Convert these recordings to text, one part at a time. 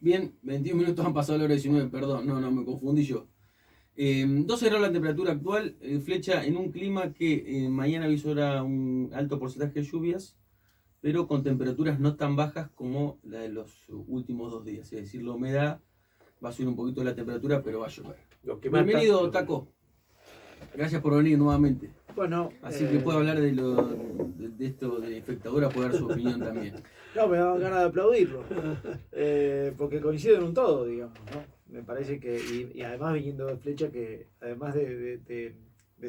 Bien, 21 minutos han pasado a la hora 19, perdón, no, me confundí yo. 12 grados la temperatura actual, Flecha en un clima que mañana visora un alto porcentaje de lluvias, pero con temperaturas no tan bajas como la de los últimos 2 días. Es decir, la humedad va a subir un poquito la temperatura, pero va a llover. Bienvenido, Taco. Gracias por venir nuevamente. Bueno, así que puede hablar de esto de la infectadora, puede dar su opinión también. No, me da ganas de aplaudirlo. Porque coinciden en un todo, digamos, ¿no? Me parece que, y además viniendo de Flecha, que además de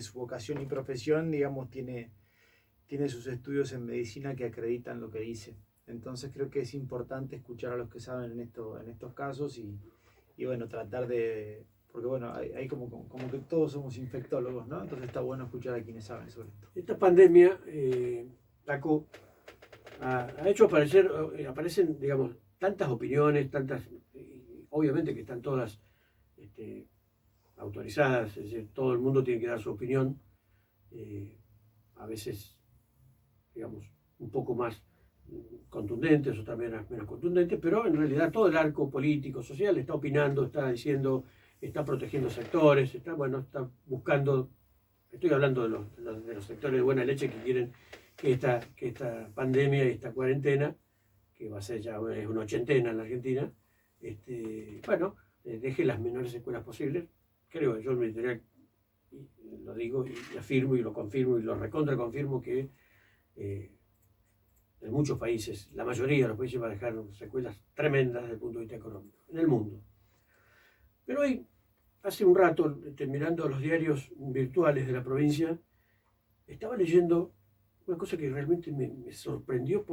su vocación y profesión, digamos, tiene sus estudios en medicina que acreditan lo que dice. Entonces creo que es importante escuchar a los que saben en estos casos y bueno, tratar de... Porque bueno, hay como que todos somos infectólogos, ¿no? Entonces está bueno escuchar a quienes saben sobre esto. Esta pandemia, Taco, ha hecho aparecen, digamos, tantas opiniones, obviamente que están todas autorizadas, es decir, todo el mundo tiene que dar su opinión, a veces, digamos, un poco más contundentes, otras menos contundentes, pero en realidad todo el arco político, social está opinando, está diciendo, está protegiendo sectores, está buscando, estoy hablando de los sectores de buena leche que quieren que esta pandemia y esta cuarentena, que va a ser ya es una ochentena en la Argentina, deje las menores secuelas posibles. Creo, yo en mi editorial lo digo y afirmo y lo confirmo y lo recontra confirmo que en muchos países, la mayoría de los países va a dejar secuelas tremendas desde el punto de vista económico, en el mundo. Pero hoy, hace un rato, mirando los diarios virtuales de la provincia, estaba leyendo una cosa que realmente me sorprendió,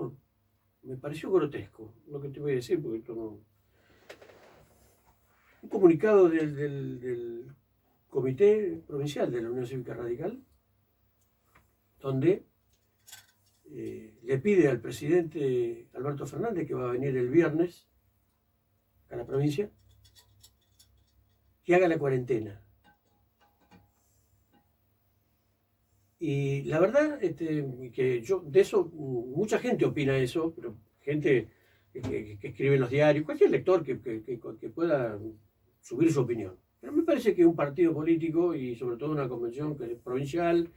me pareció grotesco, lo que te voy a decir, porque esto no... Un comunicado del Comité Provincial de la Unión Cívica Radical, donde le pide al presidente Alberto Fernández, que va a venir el viernes a la provincia, que haga la cuarentena. Y la verdad, que yo, de eso, mucha gente opina eso, pero gente que escribe en los diarios, cualquier lector que pueda subir su opinión. Pero me parece que un partido político, y sobre todo una convención que es provincial,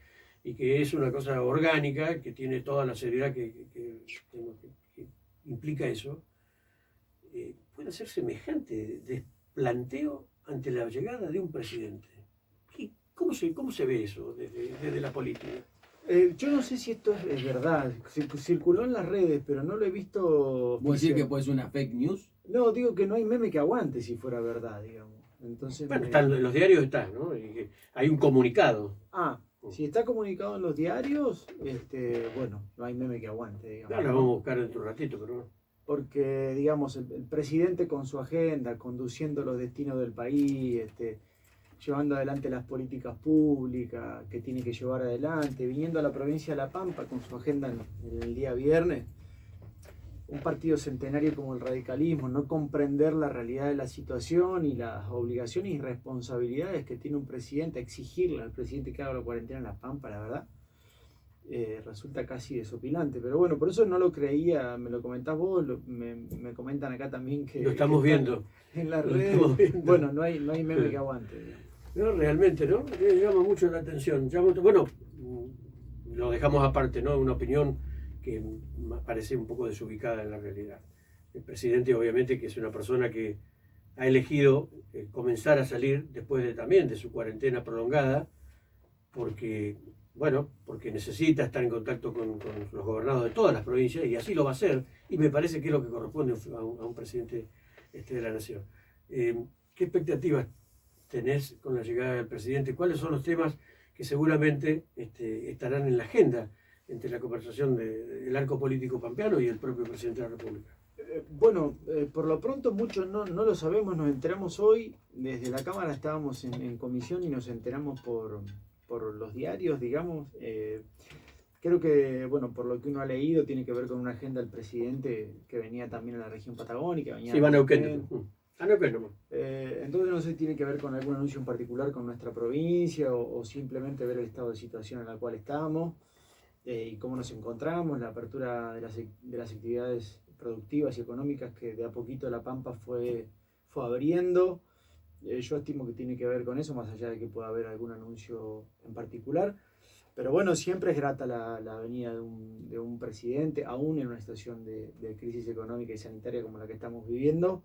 y que es una cosa orgánica, que tiene toda la seriedad que implica eso, puede hacer semejante desplanteo ante la llegada de un presidente. ¿Cómo se ve eso desde la política? Yo no sé si esto es verdad. Circuló en las redes, pero no lo he visto. ¿Vos decís que puede ser una fake news? No, digo que no hay meme que aguante si fuera verdad, digamos. Entonces, bueno, en los diarios está, ¿no? Y hay un comunicado. Si está comunicado en los diarios, bueno, no hay meme que aguante, digamos. Claro, lo vamos a buscar dentro de un ratito, pero no. Porque, digamos, el presidente con su agenda, conduciendo los destinos del país, llevando adelante las políticas públicas que tiene que llevar adelante, viniendo a la provincia de La Pampa con su agenda en el día viernes, un partido centenario como el radicalismo, no comprender la realidad de la situación y las obligaciones y responsabilidades que tiene un presidente, exigirle al presidente que haga la cuarentena en La Pampa, la verdad, resulta casi desopilante. Pero bueno, por eso no lo creía, me lo comentás vos, me comentan acá también que... Lo estamos viendo. En las redes, bueno, no hay meme que aguante. No, realmente, ¿no? Llama mucho la atención. Bueno, lo dejamos aparte, ¿no? Una opinión que parece un poco desubicada en la realidad. El presidente, obviamente, que es una persona que ha elegido comenzar a salir después también de su cuarentena prolongada, porque necesita estar en contacto con los gobernados de todas las provincias, y así lo va a hacer, y me parece que es lo que corresponde a un presidente de la nación. ¿Qué expectativas tenés con la llegada del presidente? ¿Cuáles son los temas que seguramente estarán en la agenda entre la conversación del arco político pampeano y el propio presidente de la República? Bueno, por lo pronto muchos no lo sabemos, nos enteramos hoy, desde la Cámara estábamos en comisión y nos enteramos por los diarios, digamos. Creo que, bueno, por lo que uno ha leído, tiene que ver con una agenda del presidente que venía también a la región patagónica. Sí, va a Neuquén. Entonces no sé si tiene que ver con algún anuncio en particular con nuestra provincia o simplemente ver el estado de situación en el cual estamos y cómo nos encontramos, la apertura de las actividades productivas y económicas que de a poquito La Pampa fue abriendo. Yo estimo que tiene que ver con eso, más allá de que pueda haber algún anuncio en particular. Pero bueno, siempre es grata la venida de un presidente, aún en una situación de crisis económica y sanitaria como la que estamos viviendo.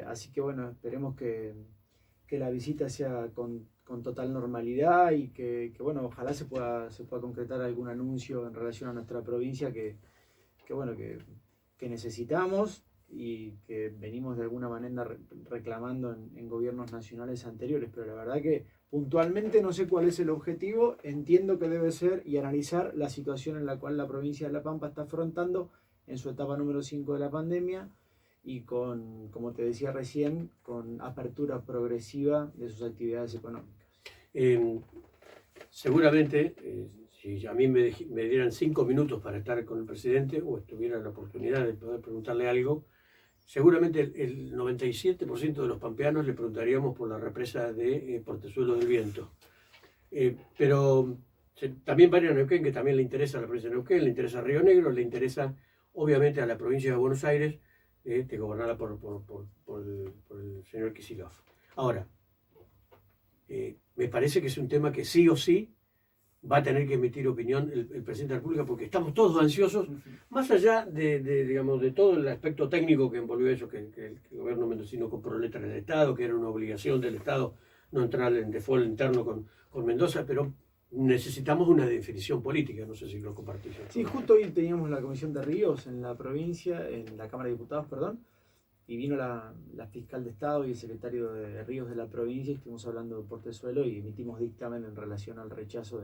Así que bueno, esperemos que la visita sea con total normalidad y que bueno, ojalá se pueda concretar algún anuncio en relación a nuestra provincia que necesitamos y que venimos de alguna manera reclamando en gobiernos nacionales anteriores, pero la verdad que puntualmente no sé cuál es el objetivo, entiendo que debe ser y analizar la situación en la cual la provincia de La Pampa está afrontando en su etapa número 5 de la pandemia y con, como te decía recién, con apertura progresiva de sus actividades económicas. Seguramente, si a mí me dieran 5 minutos para estar con el presidente o tuviera la oportunidad de poder preguntarle algo, seguramente el 97% de los pampeanos le preguntaríamos por la represa de Portezuelo del Viento. Pero también va a ir a Neuquén, que también le interesa a la provincia de Neuquén, le interesa a Río Negro, le interesa obviamente a la provincia de Buenos Aires, gobernada por el señor Kicillof. Ahora, me parece que es un tema que sí o sí va a tener que emitir opinión el presidente de la República, porque estamos todos ansiosos, más allá de todo el aspecto técnico que envolvió eso, que el gobierno mendocino compró letras del Estado, que era una obligación del Estado no entrar en default interno con Mendoza, pero necesitamos una definición política, no sé si lo compartís. Sí, justo hoy teníamos la Comisión de Ríos en la provincia, en la Cámara de Diputados, perdón, y vino la fiscal de Estado y el secretario de Ríos de la provincia, y estuvimos hablando de Portezuelo y emitimos dictamen en relación al rechazo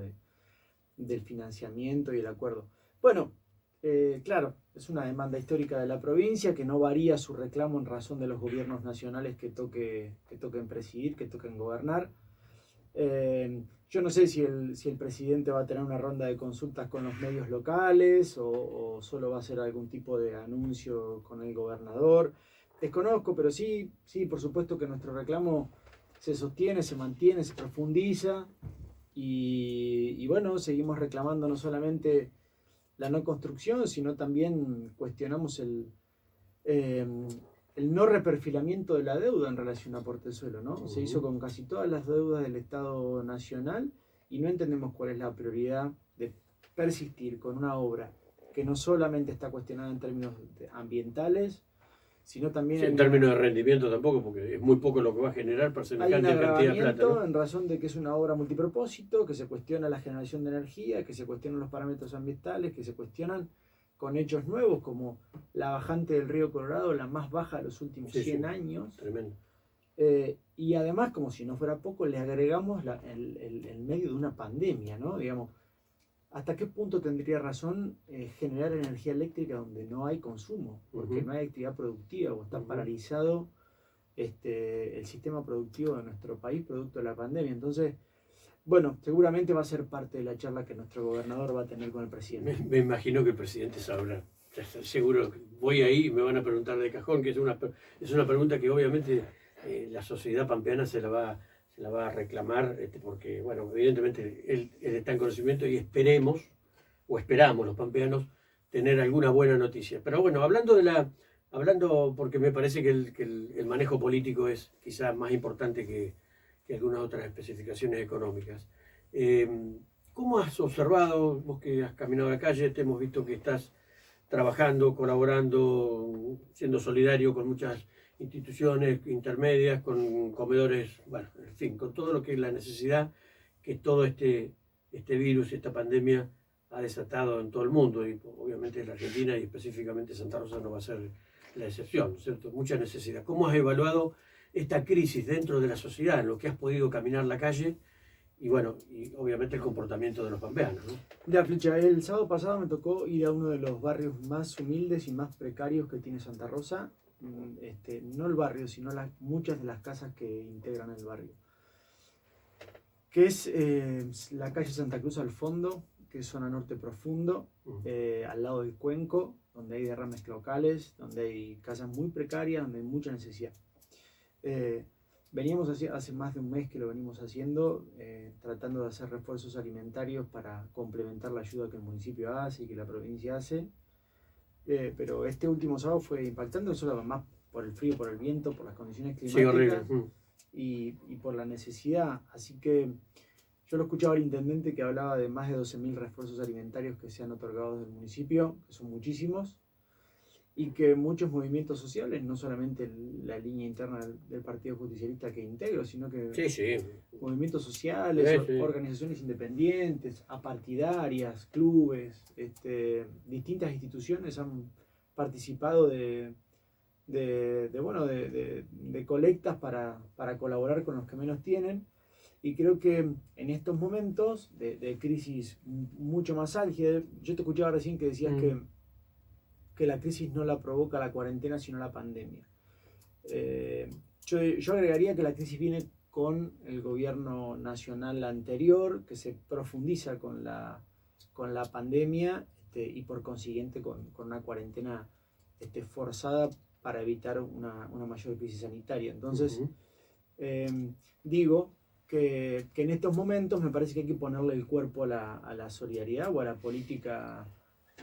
del financiamiento y el acuerdo. Bueno, claro, es una demanda histórica de la provincia que no varía su reclamo en razón de los gobiernos nacionales que toquen presidir, que toquen gobernar. Yo no sé si el presidente va a tener una ronda de consultas con los medios locales o solo va a hacer algún tipo de anuncio con el gobernador. Desconozco, pero sí, por supuesto que nuestro reclamo se sostiene, se mantiene, se profundiza y bueno, seguimos reclamando no solamente la no construcción, sino también cuestionamos el no reperfilamiento de la deuda en relación a Portezuelo, ¿no? Se hizo con casi todas las deudas del Estado Nacional y no entendemos cuál es la prioridad de persistir con una obra que no solamente está cuestionada en términos ambientales, sino también en términos de rendimiento tampoco, porque es muy poco lo que va a generar para semejante cantidad de plata, ¿no? En razón de que es una obra multipropósito, que se cuestiona la generación de energía, que se cuestionan los parámetros ambientales, que se cuestionan con hechos nuevos como la bajante del río Colorado, la más baja de los últimos 100 años. Tremendo. Y además, como si no fuera poco, le agregamos el medio de una pandemia, ¿no? Digamos, ¿hasta qué punto tendría razón generar energía eléctrica donde no hay consumo? Porque no hay actividad productiva o está paralizado el sistema productivo de nuestro país producto de la pandemia. Entonces, bueno, seguramente va a ser parte de la charla que nuestro gobernador va a tener con el presidente. Me imagino que el presidente sabrá. Seguro que voy ahí y me van a preguntar de cajón, que es una pregunta que obviamente la sociedad pampeana se la va a reclamar, porque, bueno, evidentemente él está en conocimiento y esperamos los pampeanos tener alguna buena noticia. Pero bueno, hablando porque me parece que el manejo político es quizás más importante que algunas otras especificaciones económicas. ¿Cómo has observado, vos que has caminado a la calle, te hemos visto que estás trabajando, colaborando, siendo solidario con muchas instituciones intermedias, con comedores, bueno, en fin, con todo lo que es la necesidad que todo este virus, esta pandemia ha desatado en todo el mundo, y obviamente en la Argentina y específicamente Santa Rosa no va a ser la excepción, ¿cierto? Mucha necesidad. ¿Cómo has evaluado esta crisis dentro de la sociedad, en lo que has podido caminar la calle y bueno, y obviamente el comportamiento de los pampeanos, ¿no? Mira, Flecha, el sábado pasado me tocó ir a uno de los barrios más humildes y más precarios que tiene Santa Rosa. No el barrio, sino muchas de las casas que integran el barrio. Que es la calle Santa Cruz al fondo, que es zona norte profundo, al lado del Cuenco, donde hay derrames locales, donde hay casas muy precarias, donde hay mucha necesidad. Veníamos hace más de un mes que lo venimos haciendo, tratando de hacer refuerzos alimentarios para complementar la ayuda que el municipio hace y que la provincia hace. pero este último sábado fue impactante, no solo más por el frío, por el viento, por las condiciones Sí, climáticas horrible. y por la necesidad. Así que yo lo escuchaba al intendente que hablaba de más de 12.000 refuerzos alimentarios que se han otorgado del municipio, que son muchísimos, y que muchos movimientos sociales, no solamente la línea interna del Partido Justicialista que integro, sino que Sí, sí. movimientos sociales, Sí, sí. organizaciones independientes, apartidarias, clubes, distintas instituciones han participado de colectas para colaborar con los que menos tienen. Y creo que en estos momentos de crisis mucho más álgida, yo te escuchaba recién que decías que la crisis no la provoca la cuarentena, sino la pandemia. Yo agregaría que la crisis viene con el gobierno nacional anterior, que se profundiza con la pandemia y por consiguiente con una cuarentena forzada para evitar una mayor crisis sanitaria. Entonces, digo que en estos momentos me parece que hay que ponerle el cuerpo a la solidaridad o a la política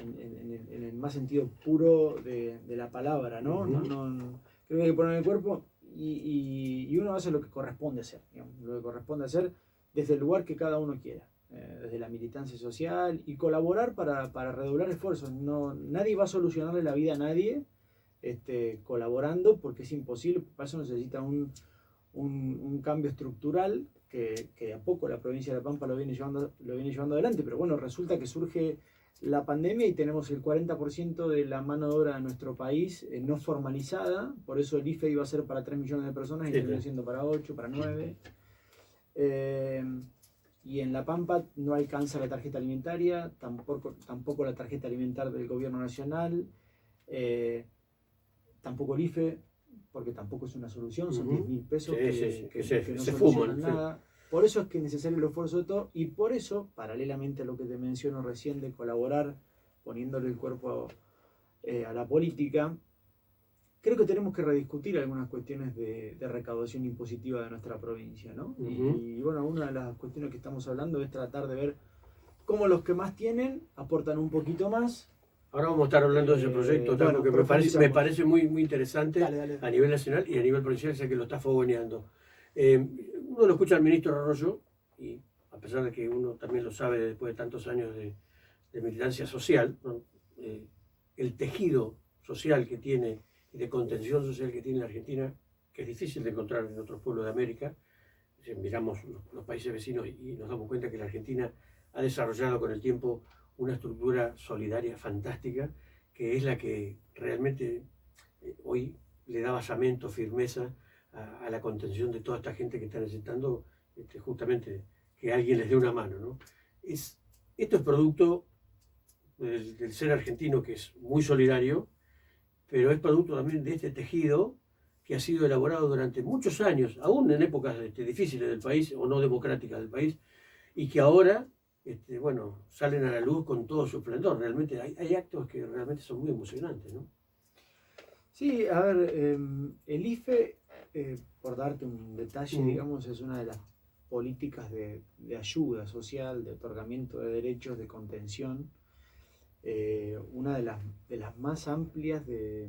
en el más sentido puro de la palabra, ¿no? Creo que hay que ponerle el cuerpo y uno hace lo que corresponde hacer, digamos, lo que corresponde hacer desde el lugar que cada uno quiera, desde la militancia social y colaborar para redoblar esfuerzos. Nadie va a solucionarle la vida a nadie colaborando porque es imposible, para eso necesita un cambio estructural que a poco la provincia de La Pampa lo viene llevando adelante, pero bueno, resulta que surge la pandemia y tenemos el 40% de la mano de obra de nuestro país no formalizada, por eso el IFE iba a ser para 3 millones de personas y terminó siendo para 8, para 9. Y en La Pampa no alcanza la tarjeta alimentaria, tampoco la tarjeta alimentaria del gobierno nacional, tampoco el IFE, porque tampoco es una solución, son 10.000 pesos que no solucionan nada. Por eso es que es necesario el esfuerzo de todos y por eso, paralelamente a lo que te menciono recién de colaborar, poniéndole el cuerpo a la política, creo que tenemos que rediscutir algunas cuestiones de recaudación impositiva de nuestra provincia, ¿no? Y bueno, una de las cuestiones que estamos hablando es tratar de ver cómo los que más tienen aportan un poquito más. Ahora vamos a estar hablando de ese proyecto, bueno, que me parece muy, muy interesante. Dale. A nivel nacional y a nivel provincial, sé que lo está fogoneando. Uno lo escucha al ministro Arroyo, y a pesar de que uno también lo sabe después de tantos años de militancia social, ¿no? El tejido social que tiene y de contención social que tiene la Argentina, que es difícil de encontrar en otros pueblos de América. Si miramos los países vecinos y nos damos cuenta que la Argentina ha desarrollado con el tiempo una estructura solidaria fantástica, que es la que realmente hoy le da basamento, firmeza a la contención de toda esta gente que está necesitando justamente que alguien les dé una mano, ¿no? Esto es producto del ser argentino, que es muy solidario, pero es producto también de este tejido que ha sido elaborado durante muchos años, aún en épocas difíciles del país o no democráticas del país, y que ahora salen a la luz con todo su esplendor. Realmente hay actos que realmente son muy emocionantes, ¿no? Sí, a ver, el IFE, por darte un detalle, digamos, es una de las políticas de ayuda social, de otorgamiento de derechos, de contención, una de las más amplias de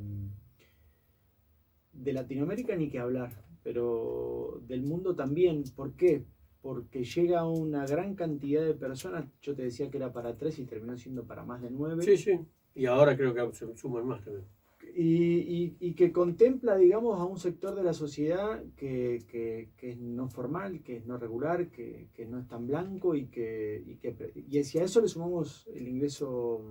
Latinoamérica, ni que hablar, pero del mundo también. ¿Por qué? Porque llega a una gran cantidad de personas. Yo te decía que era para 3 y terminó siendo para más de 9. Sí, y ahora creo que se suman más también. Y que contempla, digamos, a un sector de la sociedad que es no formal, que es no regular, que no es tan blanco y si a eso le sumamos el ingreso,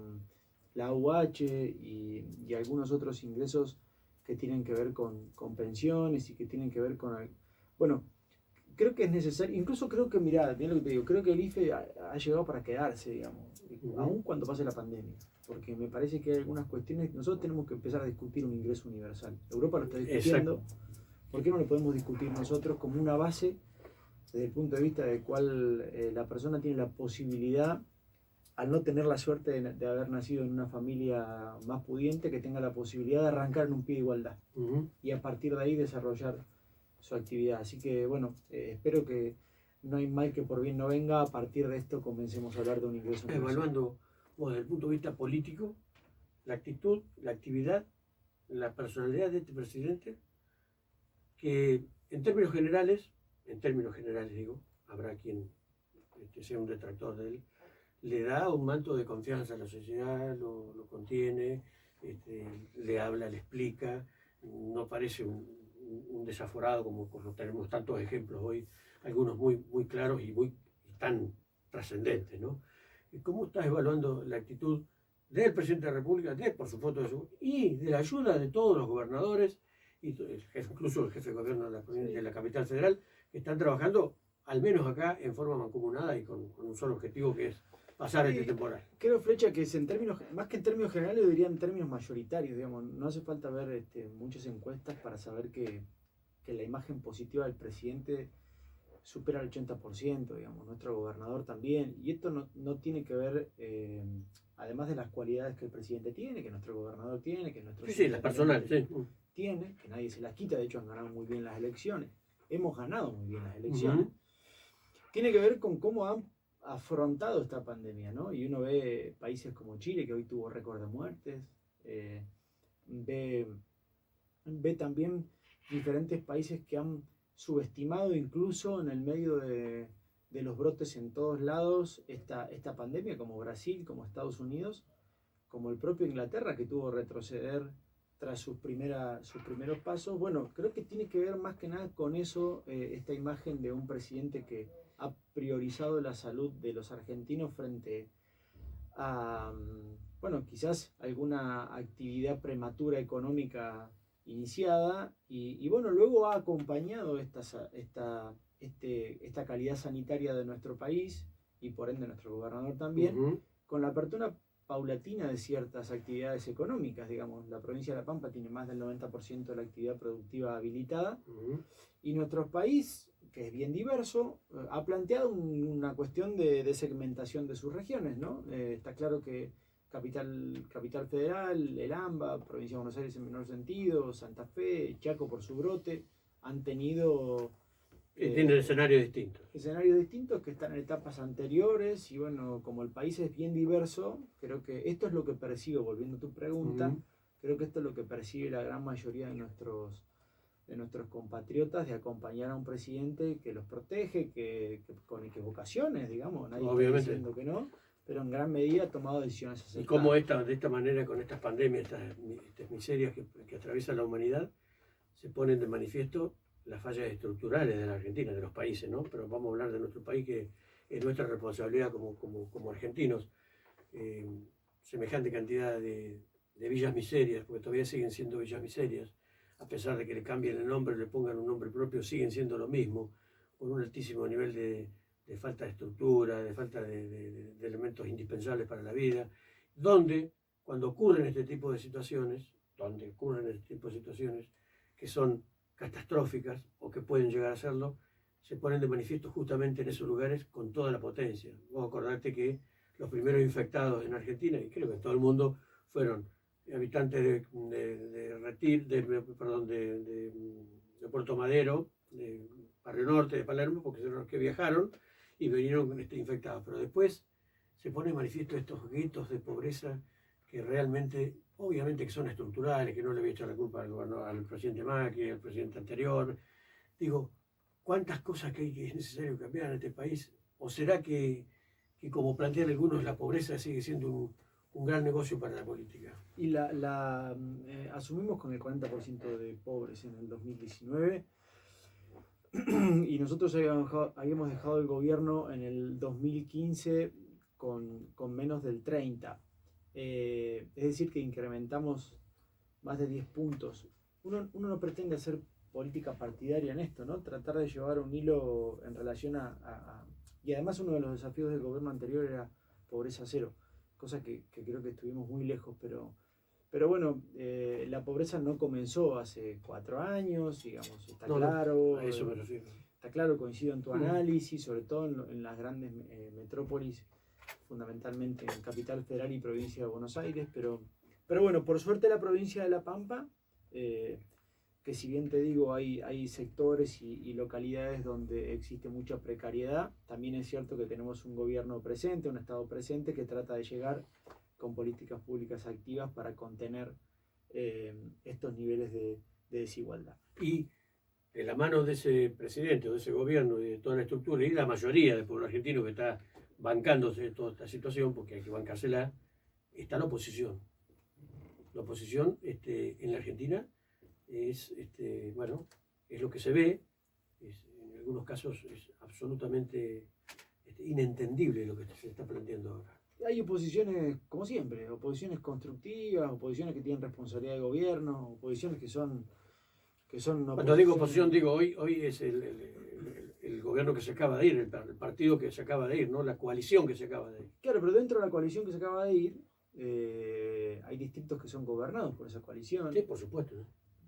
la AUH y algunos otros ingresos que tienen que ver con pensiones y que tienen que ver con... Bueno, creo que es necesario, incluso creo que, mirá, bien lo que te digo, creo que el IFE ha llegado para quedarse, digamos, aún cuando pase la pandemia. Porque me parece que hay algunas cuestiones, nosotros tenemos que empezar a discutir un ingreso universal. Europa lo está discutiendo. Exacto. ¿Por qué no lo podemos discutir nosotros como una base desde el punto de vista de cual la persona tiene la posibilidad, al no tener la suerte de haber nacido en una familia más pudiente, que tenga la posibilidad de arrancar en un pie de igualdad y a partir de ahí desarrollar su actividad? Así que bueno, espero que no hay mal que por bien no venga. A partir de esto comencemos a hablar de un ingreso universal. Evaluando desde el punto de vista político, la actitud, la actividad, la personalidad de este presidente, que en términos generales digo, habrá quien sea un detractor de él, le da un manto de confianza a la sociedad, lo contiene, le habla, le explica, no parece un desaforado como tenemos tantos ejemplos hoy, algunos muy, muy claros y tan trascendentes, ¿no? ¿Cómo estás evaluando la actitud del presidente de la República, por supuesto, y de la ayuda de todos los gobernadores, incluso el jefe de gobierno de la capital federal, que están trabajando, al menos acá, en forma mancomunada y con un solo objetivo, que es pasar este temporal? Creo, Flecha, que es en términos, más que en términos generales, yo diría en términos mayoritarios, digamos. No hace falta ver muchas encuestas para saber que la imagen positiva del presidente supera el 80%, digamos, nuestro gobernador también, y esto no tiene que ver, además de las cualidades que el presidente tiene, que nuestro gobernador tiene, que nuestro... Sí, las personales, sí. Tiene, que nadie se las quita, de hecho han ganado muy bien las elecciones, hemos ganado muy bien las elecciones, tiene que ver con cómo han afrontado esta pandemia, ¿no? Y uno ve países como Chile, que hoy tuvo récord de muertes, ve también diferentes países que han subestimado incluso en el medio de los brotes en todos lados esta pandemia, como Brasil, como Estados Unidos, como el propio Inglaterra, que tuvo que retroceder tras sus primeros pasos. Bueno, creo que tiene que ver más que nada con eso, esta imagen de un presidente que ha priorizado la salud de los argentinos frente a, bueno, quizás alguna actividad prematura económica iniciada, y bueno, luego ha acompañado esta calidad sanitaria de nuestro país, y por ende nuestro gobernador también, con la apertura paulatina de ciertas actividades económicas. Digamos, la provincia de La Pampa tiene más del 90% de la actividad productiva habilitada, y nuestro país, que es bien diverso, ha planteado una cuestión de segmentación de sus regiones, ¿no? Está claro que Capital Federal, el AMBA, Provincia de Buenos Aires en menor sentido, Santa Fe, Chaco por su brote, han tenido... tienen escenarios distintos. Escenarios distintos que están en etapas anteriores, y bueno, como el país es bien diverso, creo que esto es lo que percibo, volviendo a tu pregunta, creo que esto es lo que percibe la gran mayoría de nuestros compatriotas, de acompañar a un presidente que los protege, que con equivocaciones, digamos, nadie está diciendo que no, pero en gran medida ha tomado decisiones acertadas. Y cómo de esta manera, con estas pandemias, estas miserias que atraviesa la humanidad, se ponen de manifiesto las fallas estructurales de la Argentina, de los países, ¿no? Pero vamos a hablar de nuestro país, que es nuestra responsabilidad como argentinos. Semejante cantidad de villas miserias, porque todavía siguen siendo villas miserias, a pesar de que le cambien el nombre, le pongan un nombre propio, siguen siendo lo mismo, con un altísimo nivel de falta de estructura, de falta de elementos indispensables para la vida, donde cuando ocurren este tipo de situaciones, que son catastróficas o que pueden llegar a serlo, se ponen de manifiesto justamente en esos lugares con toda la potencia. Vos acordate que los primeros infectados en Argentina, y creo que en todo el mundo, fueron habitantes de Puerto Madero, de Barrio Norte, de Palermo, porque son los que viajaron y vinieron infectados. Pero después se pone de manifiesto estos guetos de pobreza que realmente, obviamente que son estructurales, que no le voy a echar la culpa al presidente Macri, al presidente anterior. Digo, ¿cuántas cosas que es necesario cambiar en este país? ¿O será que como plantean algunos, la pobreza sigue siendo un gran negocio para la política? Y asumimos con el 40% de pobres en el 2019, y nosotros habíamos dejado el gobierno en el 2015 con menos del 30%. Es decir, que incrementamos más de 10 puntos. Uno no pretende hacer política partidaria en esto, ¿no? Tratar de llevar un hilo en relación y además uno de los desafíos del gobierno anterior era pobreza cero, cosa que creo que estuvimos muy lejos, pero bueno, la pobreza no comenzó hace 4 años, digamos, está claro. A eso me refiero. Está claro, coincido en tu análisis, sobre todo en las grandes metrópolis, fundamentalmente en Capital Federal y Provincia de Buenos Aires, pero bueno, por suerte la provincia de La Pampa, que si bien te digo, hay sectores y localidades donde existe mucha precariedad, también es cierto que tenemos un gobierno presente, un Estado presente que trata de llegar con políticas públicas activas para contener estos niveles de desigualdad. Y de la mano de ese presidente o de ese gobierno y de toda la estructura y la mayoría del pueblo argentino que está bancándose toda esta situación, porque hay que bancársela, está la oposición. La oposición en la Argentina es, bueno, es lo que se ve, en algunos casos es absolutamente inentendible lo que se está planteando ahora. Hay oposiciones, como siempre, oposiciones constructivas, oposiciones que tienen responsabilidad de gobierno, oposiciones que son Cuando digo oposición, digo hoy es el gobierno que se acaba de ir, el partido que se acaba de ir, ¿no? La coalición que se acaba de ir. Claro, pero dentro de la coalición que se acaba de ir, hay distritos que son gobernados por esa coalición. Sí, por supuesto, ¿no?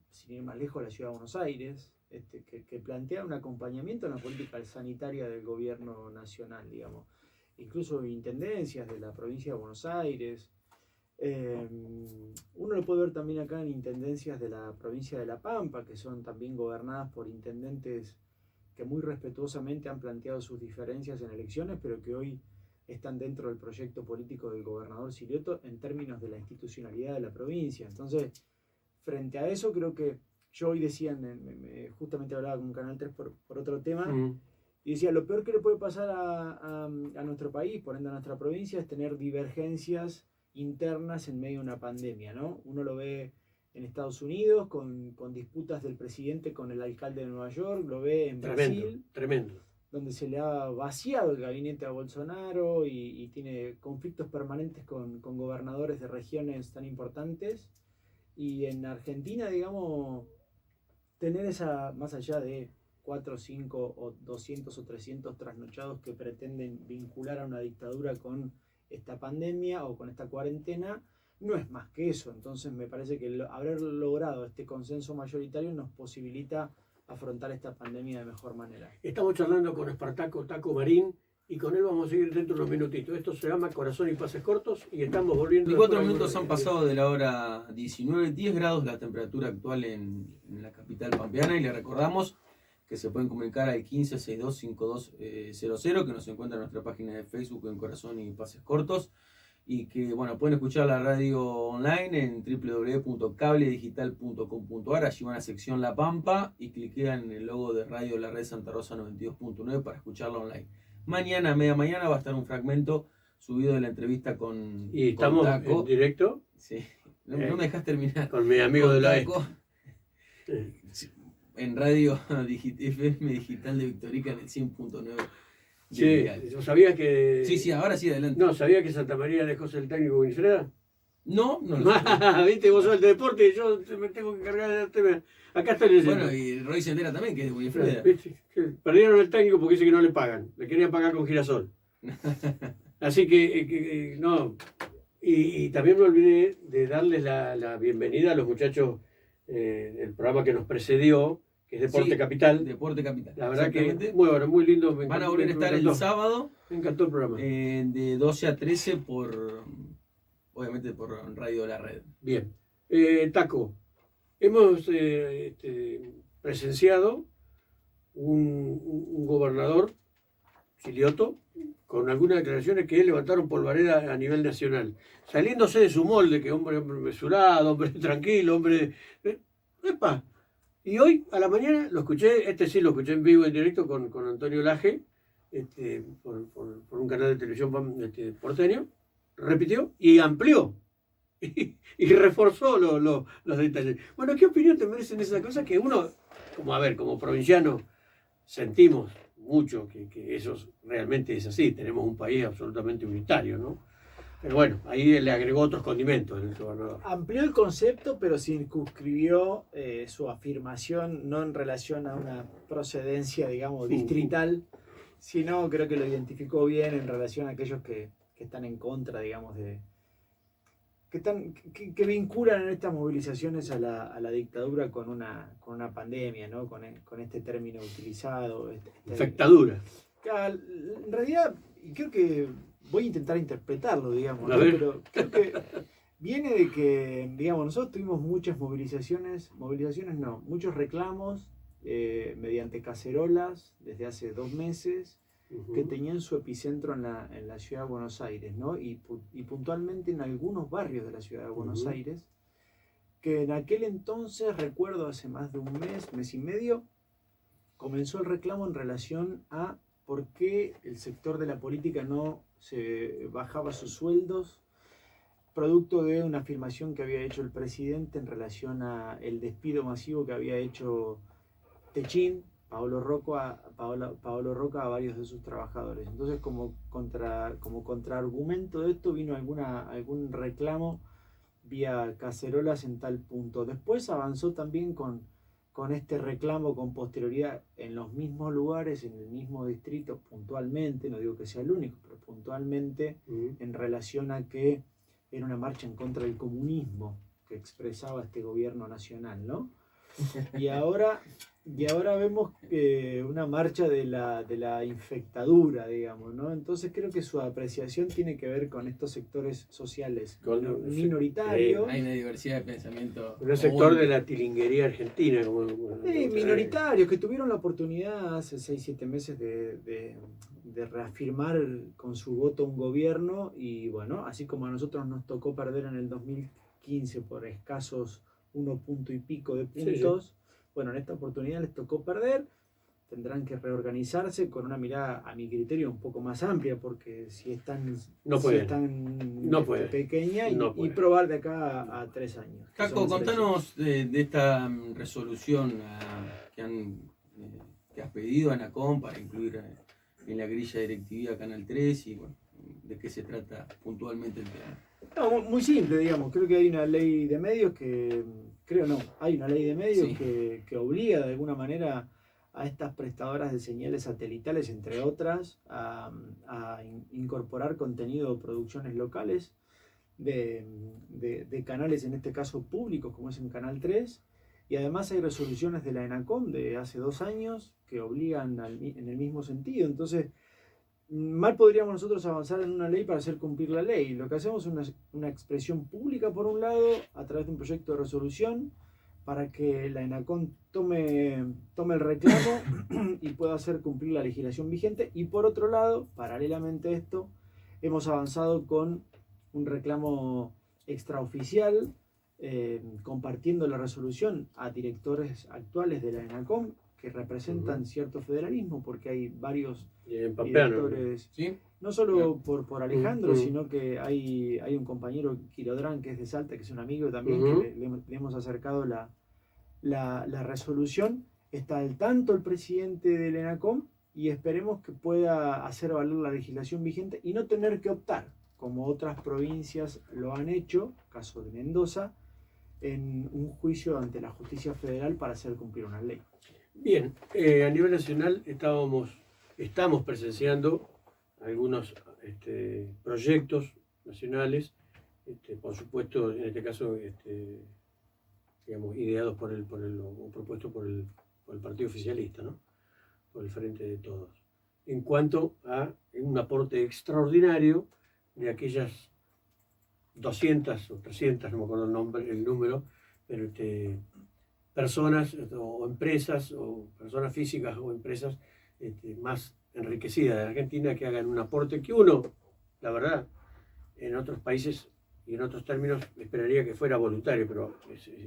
Sin ir más lejos, la Ciudad de Buenos Aires, que plantea un acompañamiento en la política sanitaria del gobierno nacional, digamos. Incluso intendencias de la provincia de Buenos Aires. Uno lo puede ver también acá en intendencias de la provincia de La Pampa, que son también gobernadas por intendentes que muy respetuosamente han planteado sus diferencias en elecciones, pero que hoy están dentro del proyecto político del gobernador Silioto en términos de la institucionalidad de la provincia. Entonces, frente a eso, creo que yo hoy decía, justamente hablaba con Canal 3 por otro tema, y decía, lo peor que le puede pasar a nuestro país, por ende a nuestra provincia, es tener divergencias internas en medio de una pandemia, ¿no? Uno lo ve en Estados Unidos con disputas del presidente con el alcalde de Nueva York, lo ve en Brasil, tremendo, donde se le ha vaciado el gabinete a Bolsonaro y tiene conflictos permanentes con gobernadores de regiones tan importantes. Y en Argentina, digamos, tener esa, más allá de 4, 5 o 200 o 300 trasnochados que pretenden vincular a una dictadura con esta pandemia o con esta cuarentena, no es más que eso. Entonces me parece que haber logrado este consenso mayoritario nos posibilita afrontar esta pandemia de mejor manera. Estamos charlando con Espartaco Taco Marín y con él vamos a seguir dentro de unos minutitos. Esto se llama Corazón y Pases Cortos y estamos volviendo... 24 minutos han pasado de la hora 19, 10 grados la temperatura actual en la capital pampeana, y le recordamos que se pueden comunicar al 15625200, que nos encuentra en nuestra página de Facebook en Corazón y Pases Cortos, y que bueno, pueden escuchar la radio online en www.cabledigital.com.ar. Allí van a la sección La Pampa y cliquean en el logo de Radio La Red Santa Rosa 92.9 para escucharla online. Mañana, a media mañana, va a estar un fragmento subido de la entrevista con ¿Y estamos Taco. en directo? Sí. No me dejas terminar. Con mi amigo de la Taco, en Radio FM Digital de Victorica en el 100.9. Sí, ¿yo sabía que...? Sí, ahora sí, adelante. No, ¿sabía que Santa María dejó ser el técnico Winifreda? No lo sé. Viste, vos sos el de deporte y yo me tengo que cargar del tema. Acá está leyendo. Bueno, y Roy se entera también, que es de Winifreda. Perdieron el técnico porque dice que no le pagan. Le querían pagar con girasol. Así que no. Y también me olvidé de darles la bienvenida a los muchachos del programa que nos precedió, que es Deporte Capital. Deporte Capital. La verdad que muy lindo. Van a volver a estar el sábado. Me encantó el programa. De 12 a 13 obviamente por Radio La Red. Bien. Taco, hemos presenciado un gobernador, Silioto, con algunas declaraciones que levantaron polvareda a nivel nacional, saliéndose de su molde, que hombre mesurado, hombre tranquilo, hombre... ¡Epa! Y hoy, a la mañana, lo escuché en vivo, en directo, con Antonio Laje, por un canal de televisión porteño, repitió y amplió y reforzó los detalles. Bueno, ¿qué opinión te merecen esas cosas que uno, como provinciano, sentimos mucho que eso realmente es así? Tenemos un país absolutamente unitario, ¿no? Pero bueno, ahí le agregó otros condimentos el gobernador. Amplió el concepto, pero circunscribió su afirmación no en relación a una procedencia, digamos, distrital, sino creo que lo identificó bien en relación a aquellos que están en contra, digamos, que vinculan en estas movilizaciones a la dictadura con una pandemia, ¿no? Con este término utilizado. Infectadura. En realidad, creo que voy a intentar interpretarlo, digamos, ¿no? Pero creo que viene de que, digamos, nosotros tuvimos muchas muchos reclamos mediante cacerolas desde hace 2 meses, que tenían su epicentro en la ciudad de Buenos Aires, ¿no? Y puntualmente en algunos barrios de la ciudad de Buenos Aires, que en aquel entonces, recuerdo hace más de un mes y medio, comenzó el reclamo en relación a por qué el sector de la política no se bajaba sus sueldos, producto de una afirmación que había hecho el presidente en relación a el despido masivo que había hecho Techín, Paolo Roca a varios de sus trabajadores. Entonces, como contraargumento de esto vino algún reclamo vía cacerolas en tal punto. Después avanzó también con este reclamo con posterioridad en los mismos lugares, en el mismo distrito, puntualmente, no digo que sea el único, pero puntualmente en relación a que era una marcha en contra del comunismo que expresaba este gobierno nacional, ¿no? Y ahora vemos que una marcha de la infectadura, digamos, ¿no? Entonces creo que su apreciación tiene que ver con estos sectores sociales minoritarios. Hay una diversidad de pensamiento. Un sector de la tilinguería argentina. Minoritarios que tuvieron la oportunidad hace 6-7 meses de reafirmar con su voto un gobierno y bueno, así como a nosotros nos tocó perder en el 2015 por escasos 1 punto y pico de puntos, bueno, en esta oportunidad les tocó perder, tendrán que reorganizarse con una mirada, a mi criterio, un poco más amplia, porque si es tan pequeña y probar de acá a 3 años. Caco, contanos de esta resolución que has pedido a ANACOM para incluir en la grilla directiva Canal 3 y bueno, de qué se trata puntualmente el tema. No, muy simple, digamos. Creo que hay una ley de medios hay una ley de medios que obliga de alguna manera a estas prestadoras de señales satelitales, entre otras, a incorporar contenido o producciones locales de canales, en este caso públicos, como es en Canal 3. Y además hay resoluciones de la ENACOM de hace 2 años que obligan en el mismo sentido. Entonces, mal podríamos nosotros avanzar en una ley para hacer cumplir la ley. Lo que hacemos es una expresión pública, por un lado, a través de un proyecto de resolución, para que la ENACOM tome el reclamo y pueda hacer cumplir la legislación vigente. Y por otro lado, paralelamente a esto, hemos avanzado con un reclamo extraoficial, compartiendo la resolución a directores actuales de la ENACOM que representan cierto federalismo, porque hay varios directores, ¿sí? No solo por Alejandro, sino que hay un compañero, Quilodrán, que es de Salta, que es un amigo también, que le hemos acercado la resolución. Está al tanto el presidente del ENACOM y esperemos que pueda hacer valer la legislación vigente y no tener que optar, como otras provincias lo han hecho, caso de Mendoza, en un juicio ante la justicia federal para hacer cumplir una ley. Bien, a nivel nacional estamos presenciando algunos proyectos nacionales, por supuesto, en este caso, digamos, ideados o propuestos por el partido oficialista, ¿no? Por el Frente de Todos. En cuanto a un aporte extraordinario de aquellas 200 o 300, no me acuerdo el número, pero personas o empresas o personas físicas o empresas más enriquecidas de Argentina que hagan un aporte que uno, la verdad, en otros países y en otros términos esperaría que fuera voluntario, pero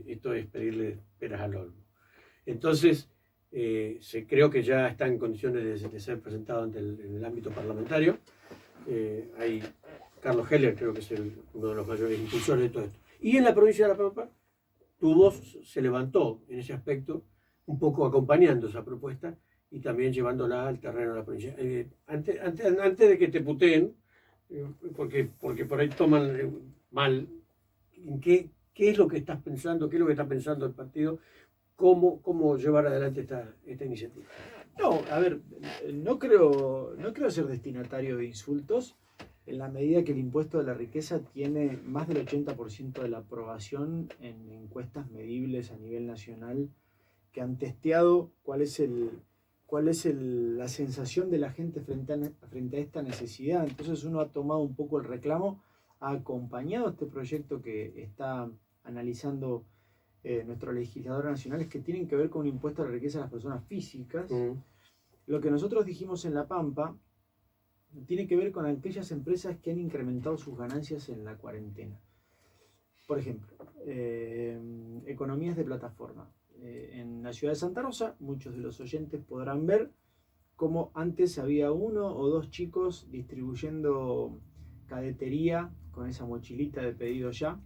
esto es pedirle peras al olmo. Entonces, creo que ya está en condiciones de ser presentado en el ámbito parlamentario. Hay Carlos Heller, creo que es uno de los mayores impulsores de todo esto. Y en la provincia de La Pampa, tu voz se levantó en ese aspecto, un poco acompañando esa propuesta y también llevándola al terreno de la provincia. Antes de que te puteen, porque por ahí toman mal, ¿qué es lo que estás pensando? ¿Qué es lo que está pensando el partido? ¿Cómo llevar adelante esta iniciativa? No, a ver, no creo ser destinatario de insultos. En la medida que el impuesto de la riqueza tiene más del 80% de la aprobación en encuestas medibles a nivel nacional que han testeado cuál es la sensación de la gente frente a esta necesidad. Entonces uno ha tomado un poco el reclamo, ha acompañado este proyecto que está analizando nuestro legislador nacional, que tienen que ver con un impuesto a la riqueza de las personas físicas. Lo que nosotros dijimos en La Pampa tiene que ver con aquellas empresas que han incrementado sus ganancias en la cuarentena. Por ejemplo, economías de plataforma. En la ciudad de Santa Rosa, muchos de los oyentes podrán ver cómo antes había 1 o 2 chicos distribuyendo cadetería con esa mochilita de pedido ya.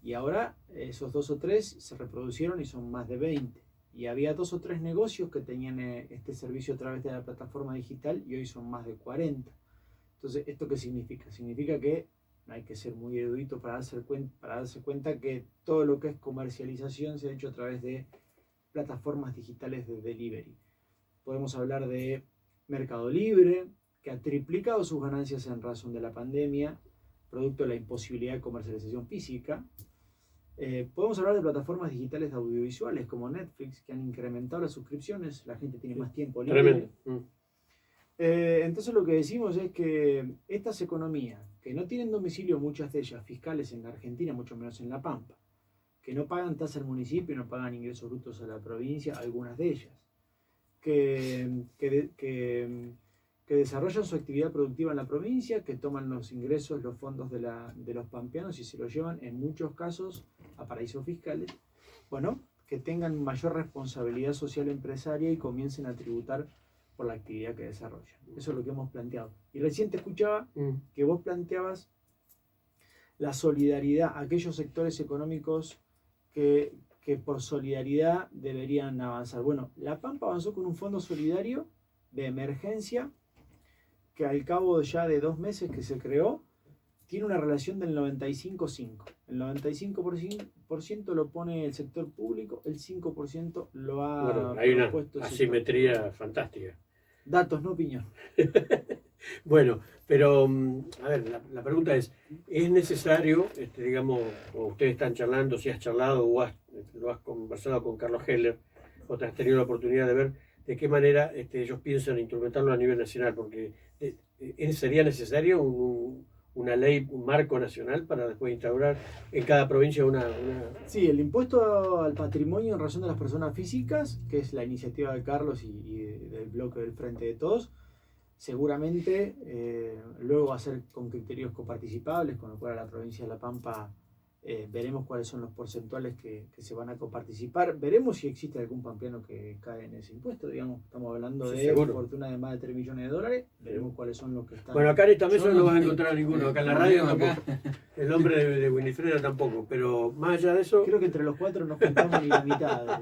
Y ahora esos 2 o 3 se reproducieron y son más de 20. Y había 2 o 3 negocios que tenían este servicio a través de la plataforma digital y hoy son más de 40. Entonces, ¿esto qué significa? Significa que hay que ser muy erudito para darse cuenta que todo lo que es comercialización se ha hecho a través de plataformas digitales de delivery. Podemos hablar de Mercado Libre, que ha triplicado sus ganancias en razón de la pandemia, producto de la imposibilidad de comercialización física. Podemos hablar de plataformas digitales audiovisuales como Netflix, que han incrementado las suscripciones, la gente tiene más tiempo libre. Tremendo. Entonces lo que decimos es que estas economías, que no tienen domicilio, muchas de ellas fiscales en la Argentina, mucho menos en La Pampa, que no pagan tasa al municipio, no pagan ingresos brutos a la provincia, algunas de ellas, que desarrollan su actividad productiva en la provincia, que toman los ingresos, los fondos de los pampeanos y se los llevan en muchos casos a paraísos fiscales, bueno, que tengan mayor responsabilidad social empresaria y comiencen a tributar por la actividad que desarrollan. Eso es lo que hemos planteado. Y recién te escuchaba que vos planteabas la solidaridad, aquellos sectores económicos que por solidaridad deberían avanzar. Bueno, La Pampa avanzó con un fondo solidario de emergencia que al cabo ya de 2 meses que se creó, tiene una relación del 95-5. El 95% lo pone el sector público, el 5% lo ha hay una propuesto el asimetría fantástica. Datos, no opinión. Bueno, pero a ver, la pregunta es necesario, digamos, o ustedes están charlando, si has charlado o lo has conversado con Carlos Heller, o te has tenido la oportunidad de ver de qué manera ellos piensan instrumentarlo a nivel nacional, porque sería necesario una ley, un marco nacional para después instaurar en cada provincia una... Sí, el impuesto al patrimonio en razón de las personas físicas, que es la iniciativa de Carlos y del bloque del Frente de Todos, seguramente luego va a ser con criterios coparticipables, con lo cual a la provincia de La Pampa veremos cuáles son los porcentuales que se van a coparticipar, veremos si existe algún pampeano que cae en ese impuesto, digamos, estamos hablando de fortuna de más de 3 millones de dólares, veremos cuáles son los que están... Bueno, acá en esta mesa no vas a encontrar ninguno, acá en la radio tampoco, el hombre de Winifreda tampoco, pero más allá de eso... Creo que entre los 4 nos juntamos ni la mitad.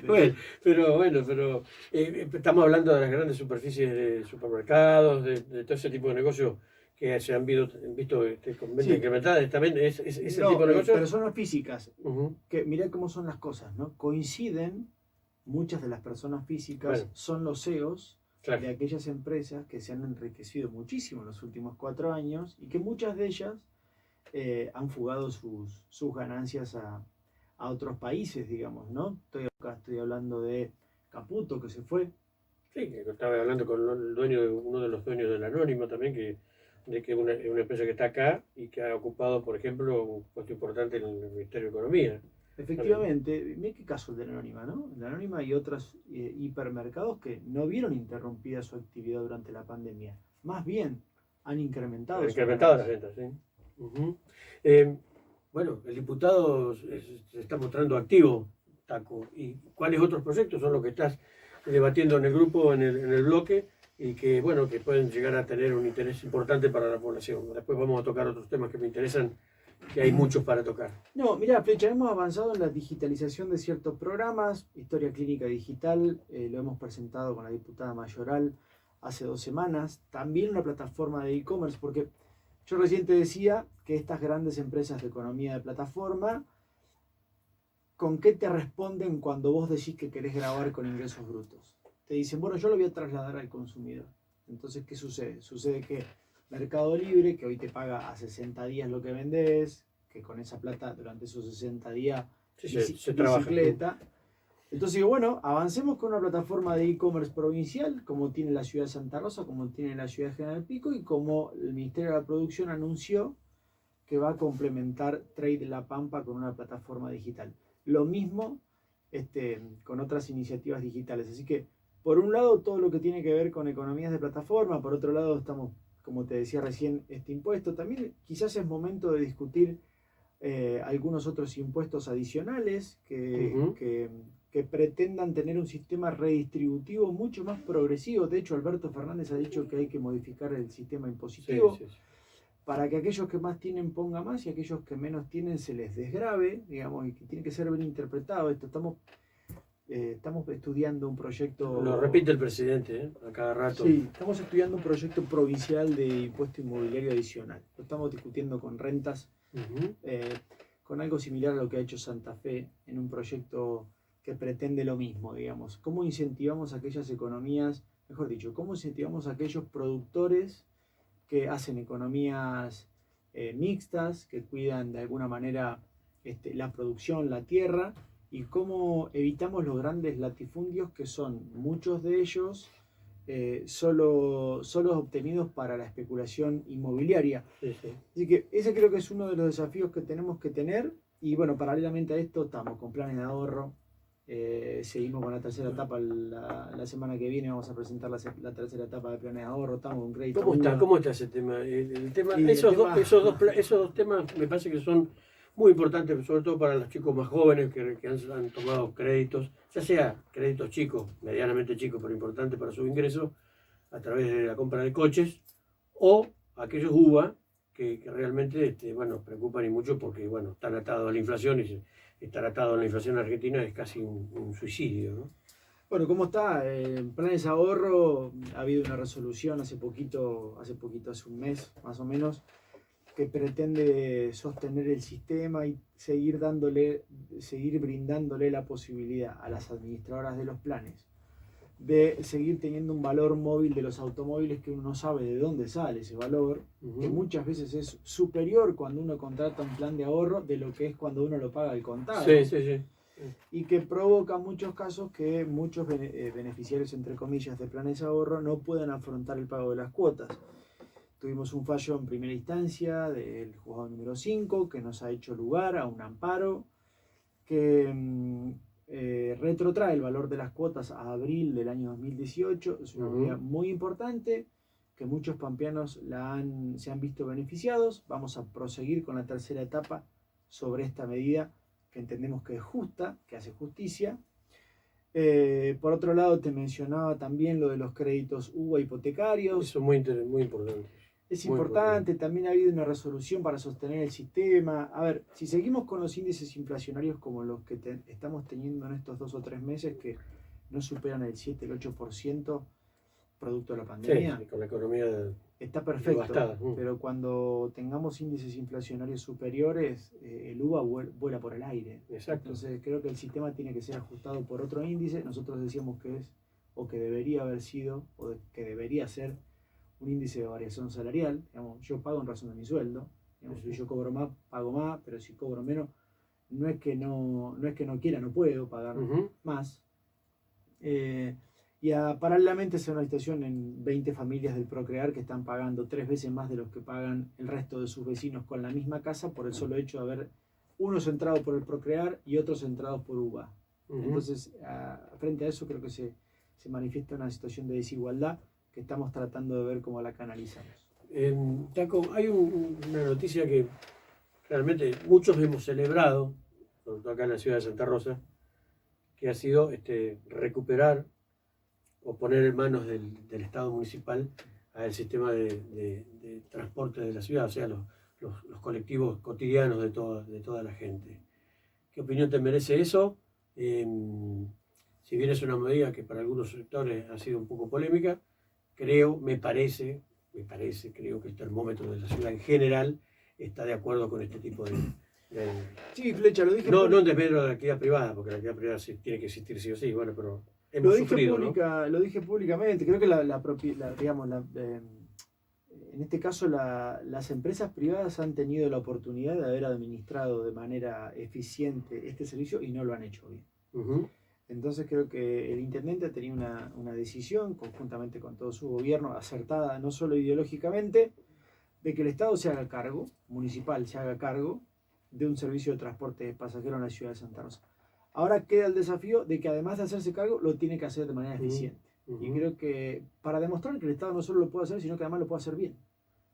Bueno, pero estamos hablando de las grandes superficies de supermercados, de todo ese tipo de negocios que se han visto con venta incrementada, también ese tipo de negocios. Personas físicas, que mirá cómo son las cosas, ¿no? Coinciden, muchas de las personas físicas son los CEOs de aquellas empresas que se han enriquecido muchísimo en los últimos 4 años y que muchas de ellas han fugado sus ganancias a otros países, digamos, ¿no? Estoy hablando de Caputo, que se fue. Sí, que estaba hablando con uno de los dueños del Anónimo también, que es una empresa que está acá y que ha ocupado, por ejemplo, un puesto importante en el Ministerio de Economía. Efectivamente, mira qué caso el de la Anónima, ¿no? La Anónima y otros hipermercados que no vieron interrumpida su actividad durante la pandemia, más bien han incrementado las ventas, sí. Bueno, el diputado se está mostrando activo, Taco. ¿Y cuáles otros proyectos son los que estás debatiendo en el grupo, en el bloque, y que, bueno, que pueden llegar a tener un interés importante para la población? Después vamos a tocar otros temas que me interesan, que hay muchos para tocar. No, mira, Flecha, hemos avanzado en la digitalización de ciertos programas, Historia Clínica Digital, lo hemos presentado con la diputada Mayoral hace 2 semanas, también una plataforma de e-commerce, porque yo recién te decía que estas grandes empresas de economía de plataforma, ¿con qué te responden cuando vos decís que querés grabar con ingresos brutos? Te dicen, bueno, yo lo voy a trasladar al consumidor. Entonces, ¿qué sucede? Sucede que Mercado Libre, que hoy te paga a 60 días lo que vendés, que con esa plata durante esos 60 días se trabaja. Entonces digo, bueno, avancemos con una plataforma de e-commerce provincial, como tiene la ciudad de Santa Rosa, como tiene la ciudad de General Pico, y como el Ministerio de la Producción anunció que va a complementar Trade La Pampa con una plataforma digital. Lo mismo con otras iniciativas digitales. Así que Por un lado, todo lo que tiene que ver con economías de plataforma, por otro lado, estamos, como te decía recién, este impuesto. También quizás es momento de discutir algunos otros impuestos adicionales Ujú. que pretendan tener un sistema redistributivo mucho más progresivo. De hecho, Alberto Fernández ha dicho que hay que modificar el sistema Sí, impositivo sí, sí. para que aquellos que más tienen pongan más y aquellos que menos tienen se les desgrave, digamos, y que tiene que ser bien interpretado. Estamos estudiando un proyecto. Lo repite el presidente, a cada rato. Sí, estamos estudiando un proyecto provincial de impuesto inmobiliario adicional. Lo estamos discutiendo con rentas, Ujú. con algo similar a lo que ha hecho Santa Fe en un proyecto que pretende lo mismo, digamos. ¿Cómo incentivamos aquellas economías, mejor dicho, cómo incentivamos a aquellos productores que hacen economías mixtas, que cuidan de alguna manera la producción, la tierra, y cómo evitamos los grandes latifundios que son muchos de ellos solo obtenidos para la especulación inmobiliaria? Sí, sí. Así que ese creo que es uno de los desafíos que tenemos que tener. Y bueno, paralelamente a esto estamos con planes de ahorro. Seguimos con la tercera etapa. La semana que viene vamos a presentar la tercera etapa de planes de ahorro. Estamos con crédito. ¿Cómo está ese tema? El tema, Y esos, el tema- esos dos temas me parece que son muy importantes, sobre todo para los chicos más jóvenes que han tomado créditos, ya sea créditos chicos, medianamente chicos, pero importantes para su ingreso, a través de la compra de coches, o aquellos UVA que realmente bueno, preocupan y mucho porque bueno, están atados a la inflación y estar atado a la inflación argentina es casi un suicidio, ¿no? Bueno, ¿cómo está? Planes de ahorro, ha habido una resolución hace poquito, hace un mes más o menos, que pretende sostener el sistema y seguir brindándole la posibilidad a las administradoras de los planes de seguir teniendo un valor móvil de los automóviles que uno no sabe de dónde sale ese valor, que muchas veces es superior cuando uno contrata un plan de ahorro de lo que es cuando uno lo paga al contado. Sí, sí, sí. Y que provoca muchos casos que muchos beneficiarios, entre comillas, de planes de ahorro no puedan afrontar el pago de las cuotas. Tuvimos un fallo en primera instancia del juzgado número 5 que nos ha hecho lugar a un amparo que retrotrae el valor de las cuotas a abril del año 2018. Es una medida muy importante que muchos pampeanos se han visto beneficiados. Vamos a proseguir con la tercera etapa sobre esta medida que entendemos que es justa, que hace justicia. Por otro lado, te mencionaba también lo de los créditos UVA hipotecarios. Eso es muy importante. Es Muy importante, también ha habido una resolución para sostener el sistema. A ver, si seguimos con los índices inflacionarios como los que estamos teniendo en estos 2 o 3 meses, que no superan el 7, el 8% producto de la pandemia, Sí, con la economía está perfecto. devastada. Pero cuando tengamos índices inflacionarios superiores, el UVA vuela por el aire. Exacto. Entonces creo que el sistema tiene que ser ajustado por otro índice. Nosotros decíamos que es, o que debería haber sido, que debería ser un índice de variación salarial. Digamos, yo pago en razón de mi sueldo. Digamos, si yo cobro más, pago más, pero si cobro menos, no es que no quiera, no puedo pagar más. Paralelamente se da una situación en 20 familias del Procrear que están pagando 3 veces más de lo que pagan el resto de sus vecinos con la misma casa por el solo hecho de haber unos entrados por el Procrear y otros entrados por UVA. Entonces, frente a eso creo que se manifiesta una situación de desigualdad que estamos tratando de ver cómo la canalizamos. Taco, hay una noticia que realmente muchos hemos celebrado, sobre todo acá en la ciudad de Santa Rosa, que ha sido recuperar o poner en manos del Estado municipal al sistema de transporte de la ciudad, o sea, los colectivos cotidianos de toda la gente. ¿Qué opinión te merece eso? Si bien es una medida que para algunos sectores ha sido un poco polémica, me parece, creo que el termómetro de la ciudad en general está de acuerdo con este tipo de Sí, Flecha, lo dije. No en desmedro de la actividad privada, porque la actividad privada sí, tiene que existir sí o sí, bueno, pero hemos sufrido, ¿no? Lo dije públicamente. Creo que en este caso las empresas privadas han tenido la oportunidad de haber administrado de manera eficiente este servicio y no lo han hecho bien. Entonces creo que el intendente ha tenido una decisión, conjuntamente con todo su gobierno, acertada no solo ideológicamente, de que el Estado se haga cargo, municipal se haga cargo, de un servicio de transporte de pasajeros en la ciudad de Santa Rosa. Ahora queda el desafío de que además de hacerse cargo, lo tiene que hacer de manera eficiente. Y creo que para demostrar que el Estado no solo lo puede hacer, sino que además lo puede hacer bien.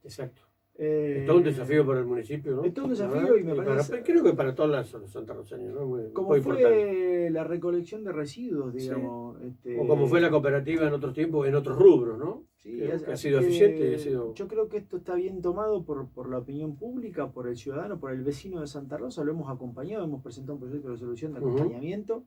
Exacto. Es todo un desafío para el municipio, ¿no? Es todo un desafío y me parece... creo que para todos los santarroceños, ¿no? Como muy fue importante. la recolección de residuos, digamos. Sí. O como fue la cooperativa en otros tiempos, en otros rubros, ¿no? Sí, que ha sido eficiente. Ha sido... Yo creo que esto está bien tomado por la opinión pública, por el ciudadano, por el vecino de Santa Rosa. Lo hemos acompañado, hemos presentado un proyecto de resolución de acompañamiento.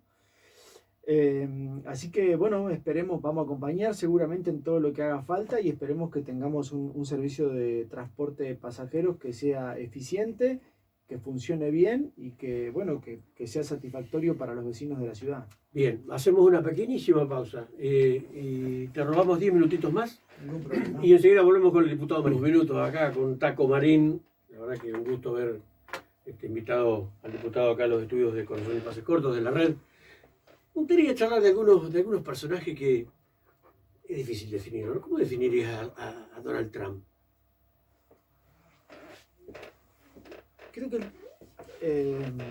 Así que bueno, esperemos, vamos a acompañar seguramente en todo lo que haga falta y esperemos que tengamos un servicio de transporte de pasajeros que sea eficiente, que funcione bien y que bueno, que sea satisfactorio para los vecinos de la ciudad. Bien, hacemos una pequeñísima pausa y te robamos 10 minutitos más. Ningún problema. Y enseguida volvemos con el diputado Manuel Minutos acá con Taco Marín. La verdad que un gusto ver invitado al diputado acá a los estudios de Corazón y Pases Cortos de la red. Me gustaría charlar de algunos personajes que es difícil definir, ¿no? ¿Cómo definirías a Donald Trump? Creo que,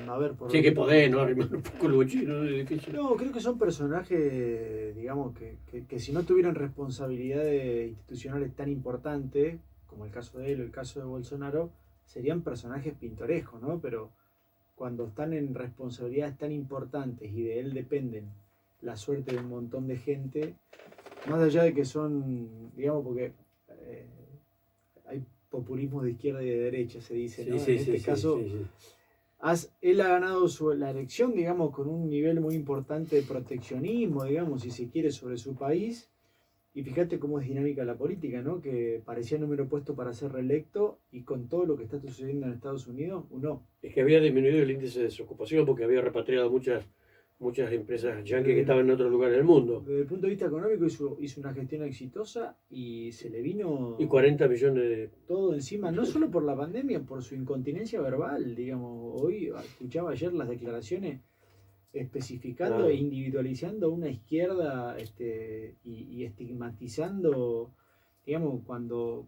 a ver, por... Sí, que podés, ¿no? Arrimar un poco el bochino, es difícil. No, creo que son personajes, digamos, que si no tuvieran responsabilidades institucionales tan importantes, como el caso de él o el caso de Bolsonaro, serían personajes pintorescos, ¿no? Pero cuando están en responsabilidades tan importantes y de él dependen la suerte de un montón de gente, más allá de que son, digamos, porque hay populismo de izquierda y de derecha, se dice, ¿no? Sí, En este caso, él ha ganado la elección, digamos, con un nivel muy importante de proteccionismo, digamos, si se quiere, sobre su país. Y fíjate cómo es dinámica la política, ¿no? Que parecía número puesto para ser reelecto y con todo lo que está sucediendo en Estados Unidos, uno. Es que había disminuido el índice de desocupación porque había repatriado muchas empresas yanquis que estaban en otros lugares del mundo. Desde el punto de vista económico hizo una gestión exitosa y se le vino... Y 40 millones de... Todo encima, no solo por la pandemia, por su incontinencia verbal, digamos. Hoy escuchaba ayer las declaraciones especificando e individualizando una izquierda y estigmatizando, digamos, cuando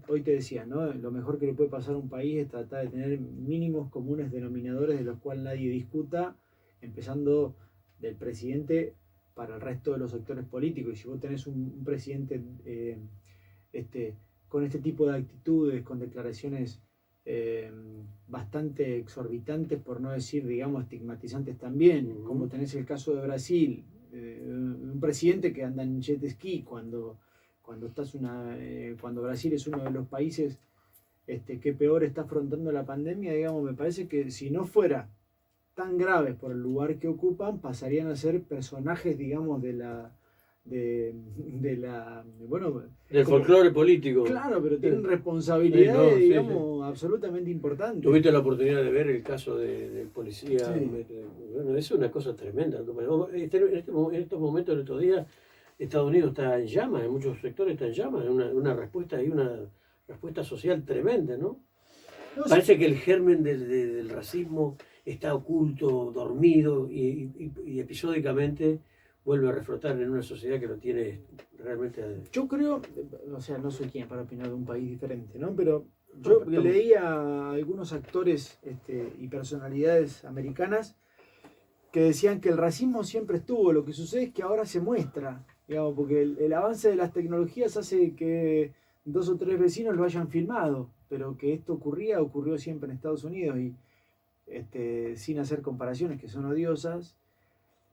hoy te decía, ¿no? Lo mejor que le puede pasar a un país es tratar de tener mínimos comunes denominadores de los cuales nadie discuta, empezando del presidente para el resto de los sectores políticos. Y si vos tenés un presidente con este tipo de actitudes, con declaraciones bastante exorbitantes, por no decir, digamos, estigmatizantes también, como tenés el caso de Brasil, un presidente que anda en jet ski cuando Brasil es uno de los países que peor está afrontando la pandemia, digamos, me parece que si no fuera tan graves por el lugar que ocupan, pasarían a ser personajes, digamos, del folclore político. Claro, pero tienen responsabilidades, digamos, absolutamente importantes. Tuviste la oportunidad de ver el caso del policía. Sí. Bueno, es una cosa tremenda. En estos momentos, en estos días, Estados Unidos está en llamas, en muchos sectores está en llamas, una respuesta social tremenda, ¿no? Parece que el germen del racismo está oculto, dormido y episódicamente vuelve a reflotar en una sociedad que lo tiene realmente... Yo creo, o sea, no soy quien para opinar de un país diferente, ¿no? Pero yo leía a algunos actores y personalidades americanas que decían que el racismo siempre estuvo, lo que sucede es que ahora se muestra, digamos, porque el avance de las tecnologías hace que 2 o 3 vecinos lo hayan filmado, pero que esto ocurrió siempre en Estados Unidos y sin hacer comparaciones que son odiosas.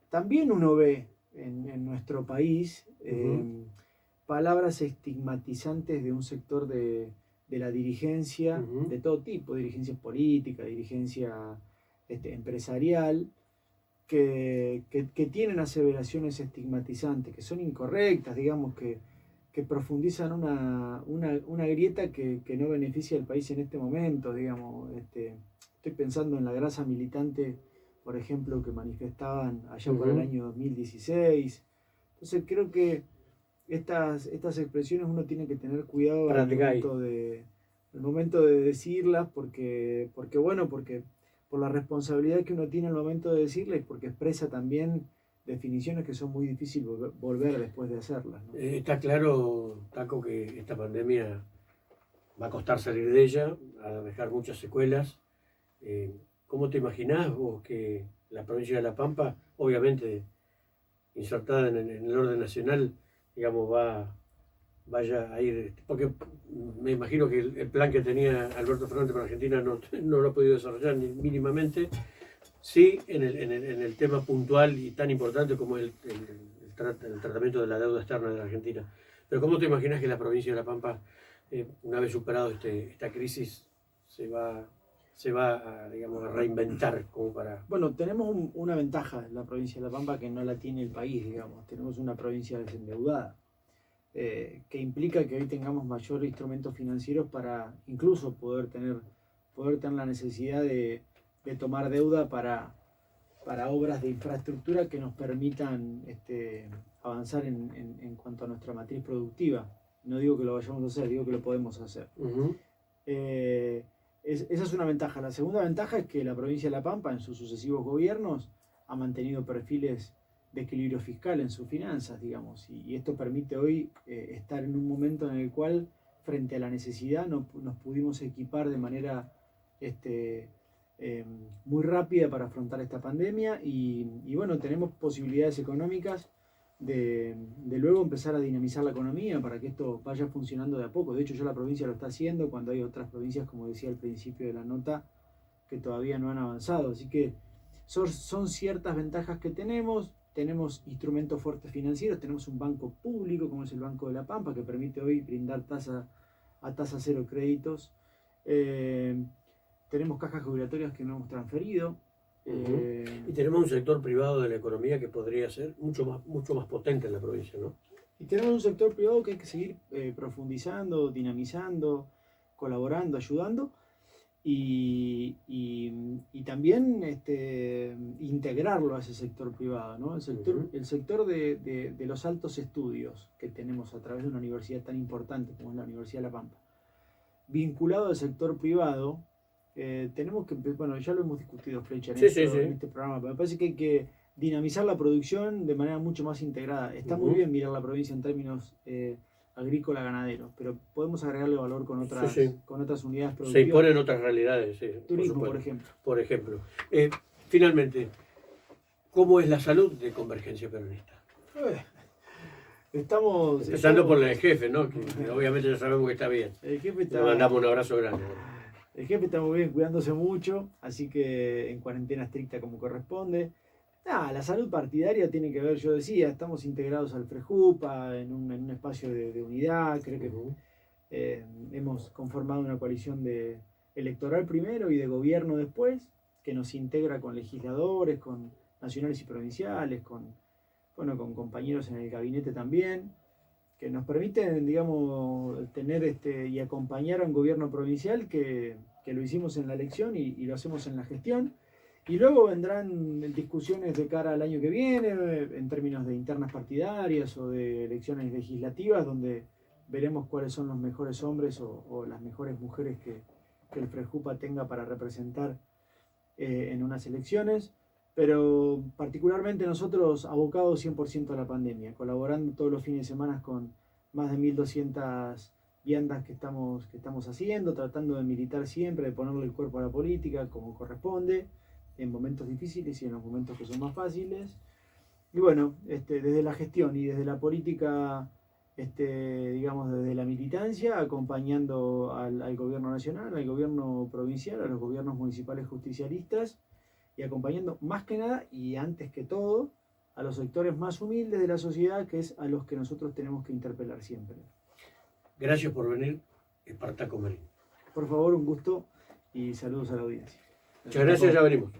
También uno ve en nuestro país palabras estigmatizantes de un sector de la dirigencia, de todo tipo, dirigencia política, dirigencia empresarial, que tienen aseveraciones estigmatizantes, que son incorrectas, digamos, que profundizan una grieta que no beneficia al país en este momento, digamos. Estoy pensando en la grasa militante, por ejemplo, que manifestaban allá por el año 2016. Entonces creo que estas expresiones uno tiene que tener cuidado al momento de decirlas, porque por la responsabilidad que uno tiene al momento de decirlas, porque expresa también definiciones que son muy difíciles volver después de hacerlas, ¿no? Está claro, Taco, que esta pandemia va a costar salir de ella, va a dejar muchas secuelas. ¿Cómo te imaginás vos que la provincia de La Pampa, obviamente insertada en el orden nacional, digamos, vaya a ir, porque me imagino que el plan que tenía Alberto Fernández para Argentina no lo ha podido desarrollar ni mínimamente, sí en el tema puntual y tan importante como el tratamiento de la deuda externa de la Argentina. Pero ¿cómo te imaginas que la provincia de La Pampa, una vez superado esta crisis, se va digamos, a reinventar como para... Bueno, tenemos una ventaja en la provincia de La Pampa que no la tiene el país, digamos. Tenemos una provincia desendeudada, que implica que hoy tengamos mayores instrumentos financieros para incluso poder tener la necesidad de tomar deuda para obras de infraestructura que nos permitan avanzar en cuanto a nuestra matriz productiva. No digo que lo vayamos a hacer, digo que lo podemos hacer. Uh-huh. Esa es una ventaja. La segunda ventaja es que la provincia de La Pampa, en sus sucesivos gobiernos, ha mantenido perfiles de equilibrio fiscal en sus finanzas, digamos, y esto permite hoy estar en un momento en el cual, frente a la necesidad, nos pudimos equipar de manera muy rápida para afrontar esta pandemia y bueno, tenemos posibilidades económicas de luego empezar a dinamizar la economía para que esto vaya funcionando de a poco. De hecho, ya la provincia lo está haciendo cuando hay otras provincias, como decía al principio de la nota, que todavía no han avanzado. Así que son ciertas ventajas que tenemos instrumentos fuertes financieros, tenemos un banco público como es el Banco de La Pampa que permite hoy brindar a tasa cero créditos. Tenemos cajas jubilatorias que no hemos transferido. Y tenemos un sector privado de la economía que podría ser mucho más potente en la provincia, ¿no? Y tenemos un sector privado que hay que seguir profundizando, dinamizando, colaborando, ayudando y también integrarlo a ese sector privado, ¿no? El sector de los altos estudios que tenemos a través de una universidad tan importante como es la Universidad de La Pampa, vinculado al sector privado. Tenemos que, bueno, ya lo hemos discutido, Flecha, en este programa, pero me parece que hay que dinamizar la producción de manera mucho más integrada. Está muy bien mirar la provincia en términos agrícola, ganaderos, pero podemos agregarle valor con otras unidades productivas. Se imponen otras realidades, sí. Turismo, por ejemplo. Por ejemplo. Finalmente, ¿cómo es la salud de Convergencia Peronista? Empezando por el jefe, ¿no? Que obviamente ya sabemos que está bien. El jefe está... Le mandamos un abrazo grande. El jefe está muy bien, cuidándose mucho, así que en cuarentena estricta como corresponde. La salud partidaria tiene que ver, yo decía, estamos integrados al FREJUPA en un espacio de unidad, creo que hemos conformado una coalición electoral primero y de gobierno después, que nos integra con legisladores, con nacionales y provinciales, con compañeros en el gabinete también, que nos permiten, digamos, tener y acompañar a un gobierno provincial que lo hicimos en la elección y lo hacemos en la gestión. Y luego vendrán discusiones de cara al año que viene, en términos de internas partidarias o de elecciones legislativas, donde veremos cuáles son los mejores hombres o las mejores mujeres que el FREJUPA tenga para representar en unas elecciones. Pero particularmente nosotros abocados 100% a la pandemia, colaborando todos los fines de semana con más de 1.200 viandas que estamos haciendo, tratando de militar siempre, de ponerle el cuerpo a la política como corresponde, en momentos difíciles y en los momentos que son más fáciles. Y bueno, desde la gestión y desde la política, digamos desde la militancia, acompañando al gobierno nacional, al gobierno provincial, a los gobiernos municipales justicialistas, y acompañando más que nada y antes que todo a los sectores más humildes de la sociedad, que es a los que nosotros tenemos que interpelar siempre. Gracias por venir, Espartaco Marín. Por favor, un gusto y saludos a la audiencia. Muchas gracias, ya venimos.